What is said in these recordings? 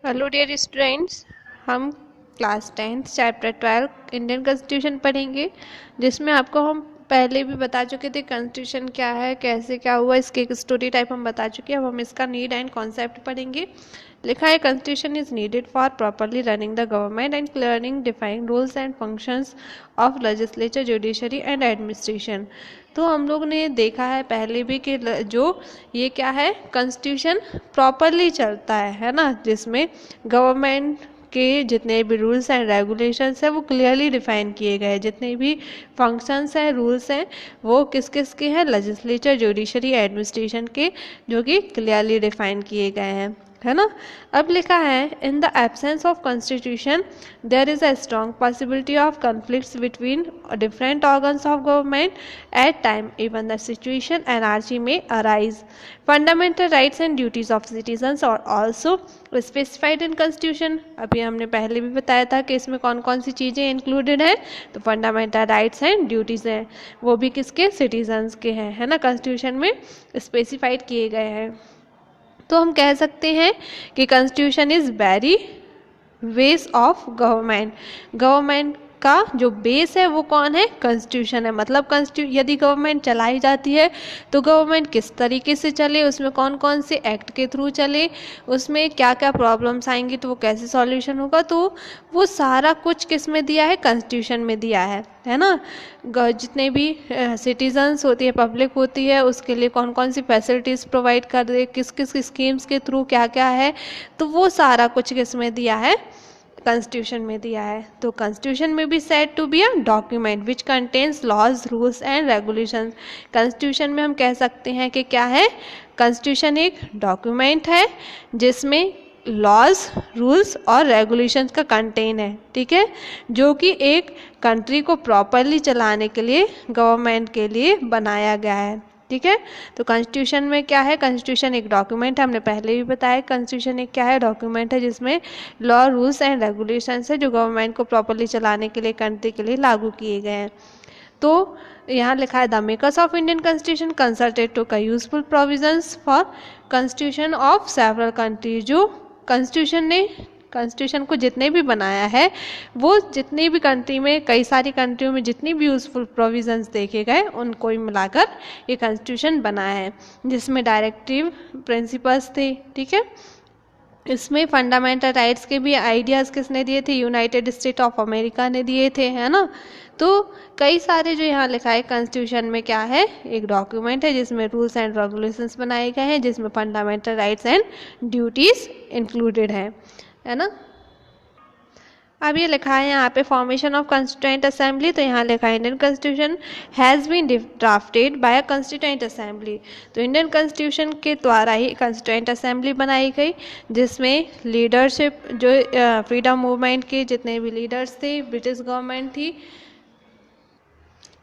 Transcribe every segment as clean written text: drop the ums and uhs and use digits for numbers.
Hello dear students, हम class 10th chapter 12 Indian constitution पढ़ेंगे, जिसमें आपको हम पहले भी बता चुके थे कॉन्स्टिट्यूशन क्या है, कैसे क्या हुआ, इसकी एक स्टोरी टाइप हम बता चुके हैं। अब हम इसका नीड एंड कॉन्सेप्ट पढ़ेंगे। लिखा है constitution is needed for properly running the government and clearing defined rules and functions of legislature, judiciary and administration. तो हम लोग ने देखा है पहले भी कि जो ये क्या है, कॉन्स्टिट्यूशन प्रॉपरली चलता है ना, जिसमें गवर्नमेंट के जितने भी रूल्स एंड रेगुलेशंस हैं वो क्लियरली डिफाइन किए गए हैं। जितने भी फंक्शंस हैं, रूल्स हैं, वो किस किस के हैं, लेजिस्लेचर, जुडिशरी, एडमिनिस्ट्रेशन के, जो कि क्लियरली डिफाइन किए गए हैं, है ना। अब लिखा है in the absence of constitution there is a strong possibility of conflicts between different organs of government at time even the situation NRC में arise. Fundamental rights and duties of citizens are also specified in constitution. अभी हमने पहले भी बताया था कि इसमें कौन कौन सी चीज़ें इंक्लूडेड हैं। तो फंडामेंटल राइट्स एंड ड्यूटीज़ हैं, वो भी किसके, सिटीजन्स के हैं, है ना, कॉन्स्टिट्यूशन में स्पेसिफाइड किए गए हैं। तो हम कह सकते हैं कि constitution is very base of government का जो बेस है वो कौन है, कॉन्स्टिट्यूशन है। मतलब यदि गवर्नमेंट चलाई जाती है तो गवर्नमेंट किस तरीके से चले, उसमें कौन कौन से एक्ट के थ्रू चले, उसमें क्या क्या प्रॉब्लम्स आएंगी तो वो कैसे सॉल्यूशन होगा, तो वो सारा कुछ किस में दिया है, कॉन्स्टिट्यूशन में दिया है ना। जितने भी सिटीजन्स होती है, पब्लिक होती है, उसके लिए कौन कौन सी फैसिलिटीज़ प्रोवाइड कर दे, किस किस स्कीम्स के थ्रू क्या क्या है, तो वो सारा कुछ किस में दिया है, कॉन्स्टिट्यूशन में दिया है। तो कॉन्स्टिट्यूशन में भी said to be a document which contains laws, rules and regulations. Constitution में हम कह सकते हैं कि क्या है, कॉन्स्टिट्यूशन एक डॉक्यूमेंट है जिसमें लॉज, रूल्स और रेगुलेशंस का कंटेन है, ठीक है, जो कि एक कंट्री को प्रॉपरली चलाने के लिए गवर्नमेंट के लिए बनाया गया है, ठीक है। तो कॉन्स्टिट्यूशन में क्या है, कॉन्स्टिट्यूशन एक डॉक्यूमेंट है, हमने पहले भी बताया कॉन्स्टिट्यूशन एक क्या है, डॉक्यूमेंट है जिसमें लॉ, रूल्स एंड रेगुलेशंस है जो गवर्नमेंट को प्रॉपरली चलाने के लिए, कंट्री के लिए लागू किए गए हैं। तो यहाँ लिखा है the makers of Indian constitution consulted to का useful provisions for constitution of several countries. जो कॉन्स्टिट्यूशन को जितने भी बनाया है वो जितनी भी कंट्री में, कई सारी कंट्रियों में जितनी भी यूजफुल प्रोविजंस देखे गए उनको ही मिलाकर ये कॉन्स्टिट्यूशन बनाया है, जिसमें डायरेक्टिव प्रिंसिपल्स थे, ठीक है। इसमें फंडामेंटल राइट्स के भी आइडियाज़ किसने दिए थे, यूनाइटेड स्टेट ऑफ अमेरिका ने दिए थे, है ना। तो कई सारे जो यहाँ लिखा है कॉन्स्टिट्यूशन में क्या है, एक डॉक्यूमेंट है जिसमें रूल्स एंड रेगुलेशंस बनाए गए हैं, जिसमें fundamental rights and duties included है ना। अब ये लिखा है यहाँ पे फॉर्मेशन ऑफ कॉन्स्टिट्यूएंट असेंबली। तो यहाँ लिखा है Indian constitution has been drafted by a constituent assembly. तो इंडियन कॉन्स्टिट्यूशन के द्वारा ही कॉन्स्टिट्यूएंट असेंबली बनाई गई, जिसमें लीडरशिप, जो फ्रीडम मूवमेंट के जितने भी लीडर्स थे, ब्रिटिश गवर्नमेंट थी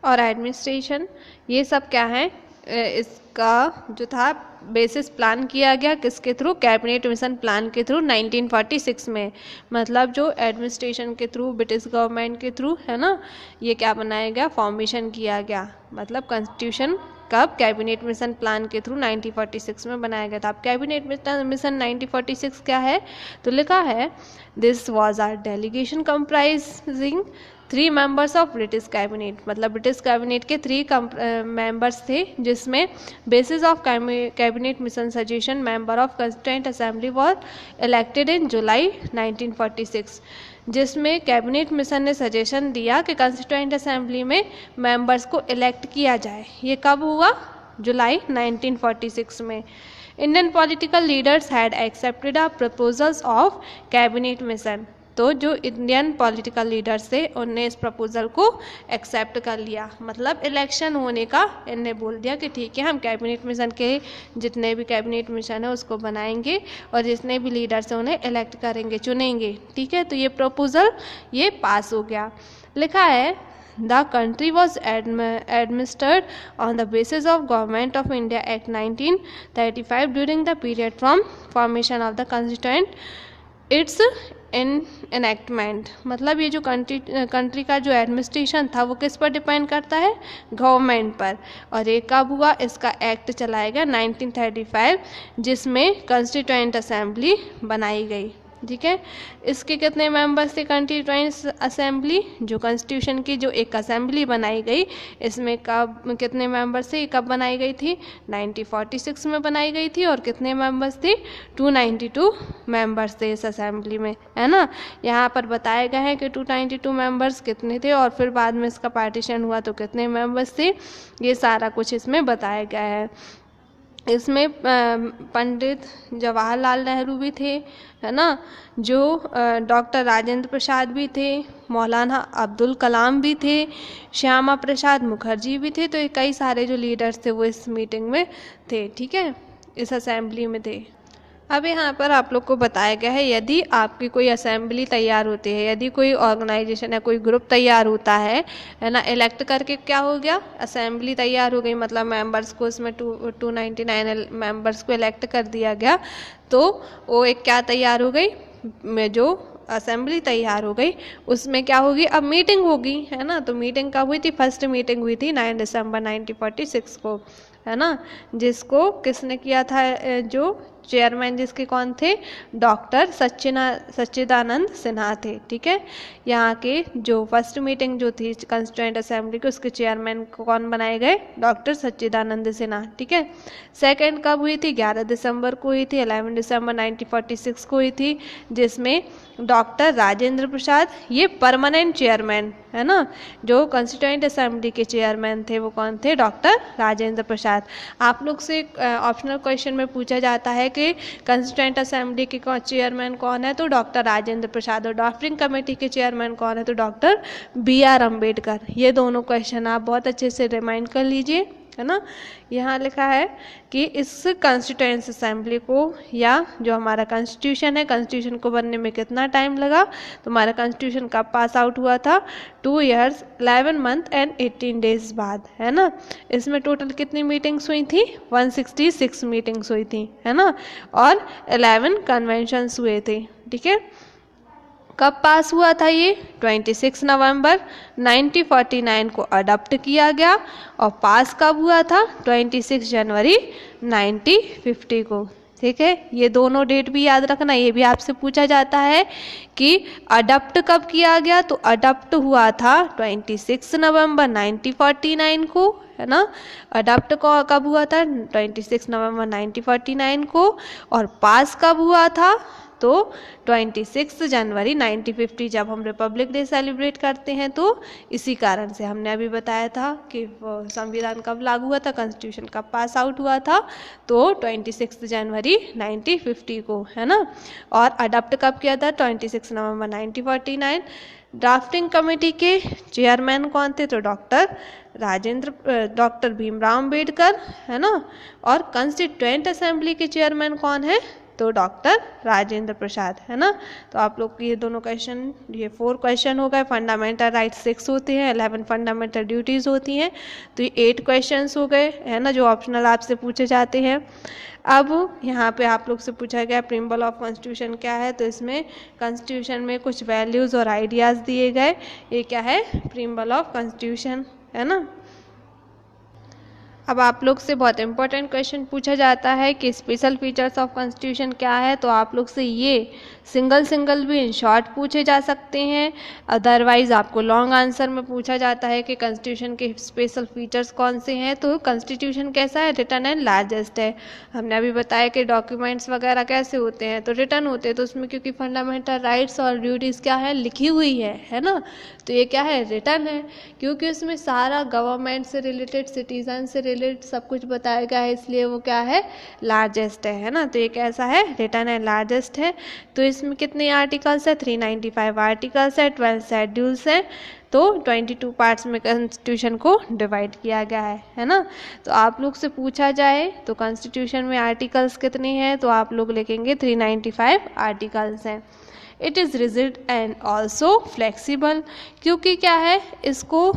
और एडमिनिस्ट्रेशन, ये सब क्या है, इसका जो था बेसिस प्लान किया गया किसके थ्रू, कैबिनेट मिशन प्लान के थ्रू 1946 में। मतलब जो एडमिनिस्ट्रेशन के थ्रू, ब्रिटिश गवर्नमेंट के थ्रू, है ना, ये क्या बनाया गया, फॉर्मेशन किया गया। मतलब कॉन्स्टिट्यूशन कब, कैबिनेट मिशन प्लान के थ्रू 1946 में बनाया गया था। अब कैबिनेट मिशन 1946 क्या है, तो लिखा है this was are delegation comprising 3 members of British cabinet. मतलब ब्रिटिश कैबिनेट के 3 मेंबर्स थे, जिसमें basis of cabinet mission suggestion member of constituent assembly was elected in July 1946। जिसमें कैबिनेट मिशन ने सजेशन दिया कि कॉन्स्टिट्यूएंट असेंबली में मेंबर्स को इलेक्ट किया जाए। ये कब हुआ, जुलाई 1946 में। Indian political leaders had accepted a proposals of cabinet mission. तो जो इंडियन पॉलिटिकल लीडर्स थे उनने इस प्रपोजल को एक्सेप्ट कर लिया। मतलब इलेक्शन होने का इनने बोल दिया कि ठीक है, हम कैबिनेट मिशन के जितने भी कैबिनेट मिशन है उसको बनाएंगे और जितने भी लीडर्स हैं उन्हें इलेक्ट करेंगे, चुनेंगे, ठीक है। तो ये प्रपोजल ये पास हो गया। लिखा है the country was administered on the basis of government of India act 1935 during the period from formation of the constituent it's enactment. मतलब ये जो कंट्री का जो एडमिनिस्ट्रेशन था वो किस पर डिपेंड करता है, गवर्नमेंट पर। और ये कब हुआ, इसका एक्ट चलाया गया 1935, जिसमें कॉन्स्टिट्यूएंट असेंबली बनाई गई, ठीक है। इसके कितने मेंबर्स थे कॉन्स्टिट्यूएंट असेंबली, जो कॉन्स्टिट्यूशन की जो एक असेंबली बनाई गई, इसमें कब कितने मेंबर्स थे, कब बनाई गई थी, 1946 में बनाई गई थी। और कितने मेंबर्स थे, 292 मेंबर्स थे इस असेंबली में, है ना। यहाँ पर बताए गए हैं कि 292 मेंबर्स कितने थे और फिर बाद में इसका पार्टीशन हुआ तो कितने मेंबर्स थे, ये सारा कुछ इसमें बताया गया है। इसमें पंडित जवाहरलाल नेहरू भी थे, है ना, जो डॉक्टर राजेंद्र प्रसाद भी थे, मौलाना अब्दुल कलाम भी थे, श्यामा प्रसाद मुखर्जी भी थे। तो ये कई सारे जो लीडर्स थे वो इस मीटिंग में थे, ठीक है, इस असेंबली में थे। अब यहाँ पर आप लोग को बताया गया है, यदि आपकी कोई असेंबली तैयार होती है, यदि कोई ऑर्गेनाइजेशन या कोई ग्रुप तैयार होता है ना, इलेक्ट करके क्या हो गया, असेंबली तैयार हो गई, मतलब मेंबर्स को इसमें 299 मेंबर्स को इलेक्ट कर दिया गया, तो वो एक क्या तैयार हो गई, जो असेंबली तैयार हो गई, उसमें क्या होगी, अब मीटिंग होगी, है ना। तो मीटिंग कब हुई थी, फर्स्ट मीटिंग हुई थी 9 दिसंबर 1946 को, है ना, जिसको किसने किया था, जो चेयरमैन जिसके कौन थे, डॉक्टर सच्चिदानंद सिन्हा थे, ठीक है। यहाँ के जो फर्स्ट मीटिंग जो थी कॉन्स्टिट्यूएंट असेंबली के, उसके चेयरमैन को कौन बनाए गए, डॉक्टर सच्चिदानंद सिन्हा, ठीक है। सेकंड कब हुई थी, 11 दिसंबर को हुई थी, 11 दिसंबर 1946 को हुई थी, जिसमें डॉक्टर राजेंद्र प्रसाद, ये परमानेंट चेयरमैन, है ना, जो कॉन्स्टिट्यूएंट असेंबली के चेयरमैन थे वो कौन थे, डॉक्टर राजेंद्र प्रसाद। आप लोग से ऑप्शनल क्वेश्चन में पूछा जाता है कि कॉन्स्टिट्यूएंट असेंबली के चेयरमैन कौन है, तो डॉक्टर राजेंद्र प्रसाद, और ड्राफ्टिंग कमेटी के चेयरमैन कौन है, तो डॉक्टर BR अम्बेडकर। ये दोनों क्वेश्चन आप बहुत अच्छे से रिमाइंड कर लीजिए, है ना। यहाँ लिखा है कि इस कॉन्स्टिट्यूएंट असेंबली को, या जो हमारा कॉन्स्टिट्यूशन है, कॉन्स्टिट्यूशन को बनने में कितना टाइम लगा, तो हमारा कॉन्स्टिट्यूशन कब पास आउट हुआ था, 2 years 11 month एंड 18 days बाद, है ना। इसमें टोटल कितनी मीटिंग्स हुई थी, 166 मीटिंग्स हुई थी, है ना, और 11 कन्वेंशंस हुए थे, ठीक है। कब पास हुआ था ये, 26 नवंबर 1949 को अडॉप्ट किया गया, और पास कब हुआ था, 26 जनवरी 1950 को, ठीक है। ये दोनों डेट भी याद रखना, ये भी आपसे पूछा जाता है कि अडॉप्ट कब किया गया, तो अडॉप्ट हुआ था 26 नवंबर 1949 को, है ना। अडॉप्ट कब हुआ था, 26 नवंबर 1949 को, और पास कब हुआ था, तो 26 जनवरी 1950, जब हम रिपब्लिक डे सेलिब्रेट करते हैं, तो इसी कारण से हमने अभी बताया था कि संविधान कब लागू हुआ था, कॉन्स्टिट्यूशन कब पास आउट हुआ था, तो 26 जनवरी 1950 को, है ना। और अडॉप्ट कब किया था, 26 नवंबर 1949। ड्राफ्टिंग कमेटी के चेयरमैन कौन थे, तो डॉक्टर भीमराव अम्बेडकर, है ना। और कॉन्स्टिट्यूएंट असेंबली के चेयरमैन कौन है, तो डॉक्टर राजेंद्र प्रसाद, है ना। तो आप लोग ये दोनों क्वेश्चन, ये 4 क्वेश्चन हो गए। फंडामेंटल राइट्स 6 होते हैं, 11 फंडामेंटल ड्यूटीज़ होती हैं, तो ये 8 क्वेश्चंस हो गए, है ना, जो ऑप्शनल आपसे पूछे जाते हैं। अब यहाँ पे आप लोग से पूछा गया प्रीम्बल ऑफ कॉन्स्टिट्यूशन क्या है, तो इसमें कॉन्स्टिट्यूशन में कुछ वैल्यूज़ और आइडियाज़ दिए गए। ये क्या है, प्रीम्बल ऑफ कॉन्स्टिट्यूशन, है ना। अब आप लोग से बहुत इंपॉर्टेंट क्वेश्चन पूछा जाता है कि स्पेशल फीचर्स ऑफ कॉन्स्टिट्यूशन क्या है, तो आप लोग से ये सिंगल भी इन शॉर्ट पूछे जा सकते हैं, अदरवाइज आपको लॉन्ग आंसर में पूछा जाता है कि कॉन्स्टिट्यूशन के स्पेशल फीचर्स कौन से हैं। तो कॉन्स्टिट्यूशन कैसा है, रिटन एंड लार्जेस्ट है। हमने अभी बताया कि डॉक्यूमेंट्स वगैरह कैसे होते हैं, तो रिटन होते हैं, तो उसमें क्योंकि फंडामेंटल राइट्स और ड्यूटीज़ क्या है, लिखी हुई है ना, तो ये क्या है, रिटन है, क्योंकि उसमें सारा गवर्नमेंट से रिलेटेड, सिटीजन से रिलेटेड सब कुछ बताया गया है, इसलिए वो क्या है, लार्जेस्ट है ना। तो ये कैसा है, रिटन एंड लार्जेस्ट है। तो इसमें कितने आर्टिकल्स है, 395 आर्टिकल्स है, 12 शेड्यूल्स है, तो 22 पार्ट्स में कॉन्स्टिट्यूशन को डिवाइड किया गया है ना। तो आप लोग से पूछा जाए तो कॉन्स्टिट्यूशन में आर्टिकल्स कितने हैं, तो आप लोग लिखेंगे 395 आर्टिकल्स हैं। It is rigid and also flexible, क्योंकि क्या है इसको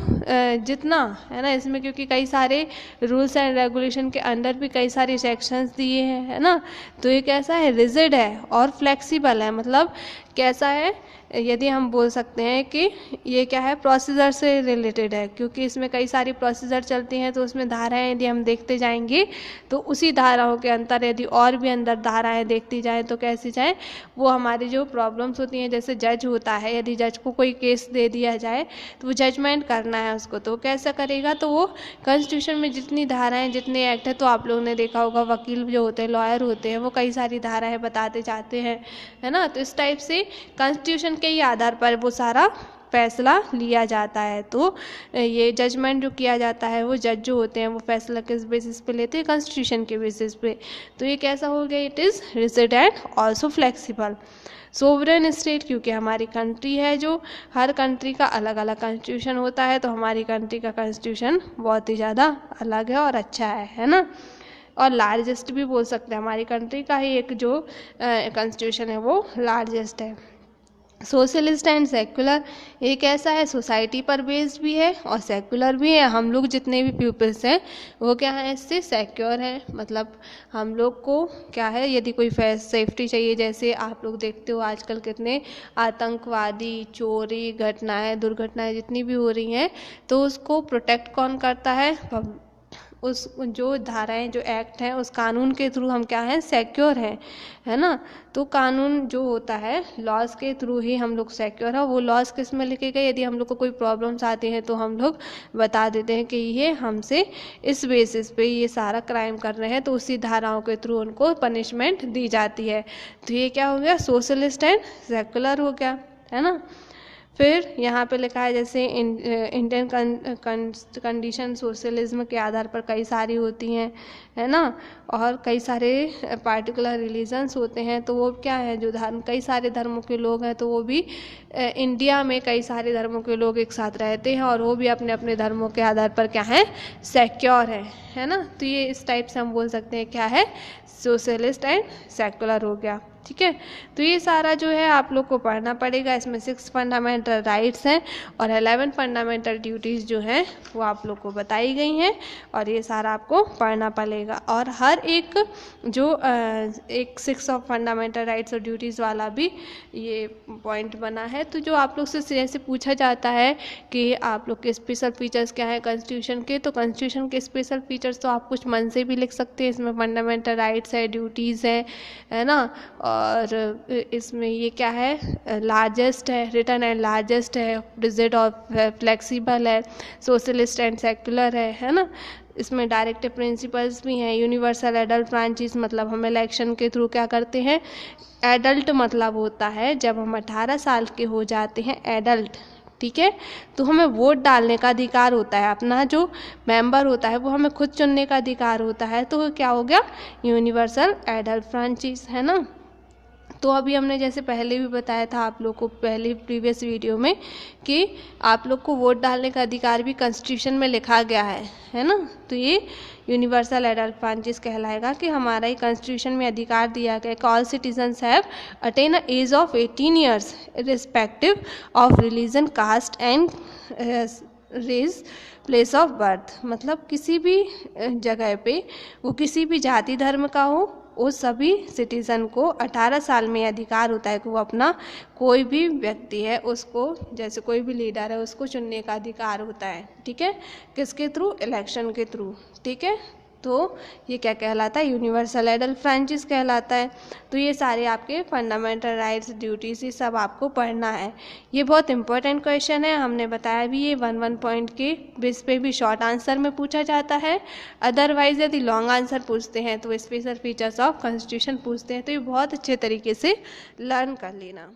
जितना है ना, इसमें क्योंकि कई सारे रूल्स एंड रेगुलेशन के अंडर भी कई सारे सेक्शंस दिए हैं, है ना, तो ये कैसा है, रिजिड है और फ्लेक्सिबल है। मतलब कैसा है, यदि हम बोल सकते हैं कि ये क्या है, प्रोसीजर से रिलेटेड है, क्योंकि इसमें कई सारी प्रोसीजर चलती हैं, तो उसमें धाराएं यदि हम देखते जाएंगे तो उसी धाराओं के अंतर यदि और भी अंदर धाराएं देखती जाएं तो कैसी जाए, वो हमारी जो प्रॉब्लम्स होती हैं, जैसे जज होता है, यदि जज को कोई केस दे दिया जाए तो वो जजमेंट करना है उसको, तो कैसा करेगा, तो वो कॉन्स्टिट्यूशन में जितनी धाराएं जितने एक्ट है, तो आप लोगों ने देखा होगा वकील जो होते हैं, लॉयर होते हैं, वो कई सारी धाराएं बताते जाते हैं, है ना, तो इस टाइप से कॉन्स्टिट्यूशन के ही आधार पर वो सारा फैसला लिया जाता है। तो ये जजमेंट जो किया जाता है, वो जज जो होते हैं वो फैसला किस बेसिस पे लेते हैं, कॉन्स्टिट्यूशन के बेसिस पे। तो ये कैसा हो गया, it is rigid and also flexible. Sovereign state, क्योंकि हमारी कंट्री है, जो हर कंट्री का अलग अलग कॉन्स्टिट्यूशन होता है, तो हमारी कंट्री का कॉन्स्टिट्यूशन बहुत ही ज़्यादा अलग है और अच्छा है ना, और लार्जेस्ट भी बोल सकते हैं, हमारी कंट्री का ही एक जो कॉन्स्टिट्यूशन है वो लार्जेस्ट है। सोशलिस्ट एंड सेक्युलर, ये कैसा है, सोसाइटी पर बेस्ड भी है और सेक्युलर भी है। हम लोग जितने भी पीपल्स हैं वो क्या है, इससे सिक्योर है, मतलब हम लोग को क्या है, यदि कोई सेफ्टी चाहिए, जैसे आप लोग देखते हो आजकल कितने आतंकवादी, चोरी घटनाएं, दुर्घटनाएं जितनी भी हो रही हैं, तो उसको प्रोटेक्ट कौन करता है, उस जो धाराएं जो एक्ट हैं उस कानून के थ्रू हम क्या हैं, सिक्योर हैं, है ना। तो कानून जो होता है, लॉज के थ्रू ही हम लोग सिक्योर है। वो लॉज किस में लिखे गए, यदि हम लोग को कोई प्रॉब्लम्स आती हैं तो हम लोग बता देते हैं कि ये हमसे इस बेसिस पे ये सारा क्राइम कर रहे हैं, तो उसी धाराओं के थ्रू उनको पनिशमेंट दी जाती है। तो ये क्या हो गया, सोशलिस्ट एंड सेक्युलर हो गया, है ना। फिर यहाँ पे लिखा है जैसे इंडियन कंडीशन सोशलिज्म के आधार पर कई सारी होती हैं, है ना, और कई सारे पार्टिकुलर रिलीजन्स होते हैं, तो वो क्या है, जो धर्म, कई सारे धर्मों के लोग हैं, तो वो भी इंडिया में कई सारे धर्मों के लोग एक साथ रहते हैं और वो भी अपने अपने धर्मों के आधार पर क्या है, सिक्योर है ना। तो ये इस टाइप से हम बोल सकते हैं क्या है, सोशलिस्ट एंड सेक्युलर हो गया, ठीक है। तो ये सारा जो है आप लोग को पढ़ना पड़ेगा। इसमें 6 फंडामेंटल राइट्स हैं और 11 फंडामेंटल ड्यूटीज़ जो हैं वो आप लोग को बताई गई हैं, और ये सारा आपको पढ़ना पड़ेगा। और हर एक जो एक 6 ऑफ फंडामेंटल राइट्स और ड्यूटीज़ वाला भी ये पॉइंट बना है, तो जो आप लोग से जैसे पूछा जाता है कि आप लोग के स्पेशल फीचर्स क्या है कॉन्स्टिट्यूशन के, तो कॉन्स्टिट्यूशन के स्पेशल फीचर्स तो आप कुछ मन से भी लिख सकते हैं। इसमें फंडामेंटल राइट्स है, ड्यूटीज़ है ना, और इसमें ये क्या है, लार्जेस्ट है, रिटर्न एंड लार्जेस्ट है, रिजिड और फ्लेक्सिबल है, सोशलिस्ट एंड सेक्युलर है ना। इसमें डायरेक्टिव प्रिंसिपल्स भी हैं, यूनिवर्सल एडल्ट फ्रांचाइज, मतलब हम इलेक्शन के थ्रू क्या करते हैं, एडल्ट मतलब होता है जब हम 18 साल के हो जाते हैं, एडल्ट, ठीक है, तो हमें वोट डालने का अधिकार होता है, अपना जो मेंबर होता है वो हमें खुद चुनने का अधिकार होता है, तो क्या हो गया, यूनिवर्सल एडल्ट फ्रांचाइज, है ना। तो अभी हमने जैसे पहले भी बताया था आप लोग को पहले प्रीवियस वीडियो में कि आप लोग को वोट डालने का अधिकार भी कॉन्स्टिट्यूशन में लिखा गया है ना। तो ये यूनिवर्सल एडल्ट फ्रांचाइज कहलाएगा कि हमारा ही कॉन्स्टिट्यूशन में अधिकार दिया गया कि all citizens have attain a age of 18 years irrespective of religion, caste and race, place of birth, मतलब किसी भी जगह पे वो किसी भी जाति धर्म का हो, वो सभी सिटीज़न को 18 साल में अधिकार होता है कि वो अपना कोई भी व्यक्ति है उसको, जैसे कोई भी लीडर है उसको चुनने का अधिकार होता है, ठीक है, किसके थ्रू, इलेक्शन के थ्रू, ठीक है। तो ये क्या कहलाता है, यूनिवर्सल एडल्ट फ्रांचाइज कहलाता है। तो ये सारे आपके फंडामेंटल राइट्स, ड्यूटीज, ये सब आपको पढ़ना है। ये बहुत इंपॉर्टेंट क्वेश्चन है, हमने बताया भी, ये 1 पॉइंट के बेस पे भी शॉर्ट आंसर में पूछा जाता है। अदरवाइज यदि लॉन्ग आंसर पूछते हैं तो स्पेशल फीचर्स ऑफ कॉन्स्टिट्यूशन पूछते हैं, तो ये बहुत अच्छे तरीके से लर्न कर लेना।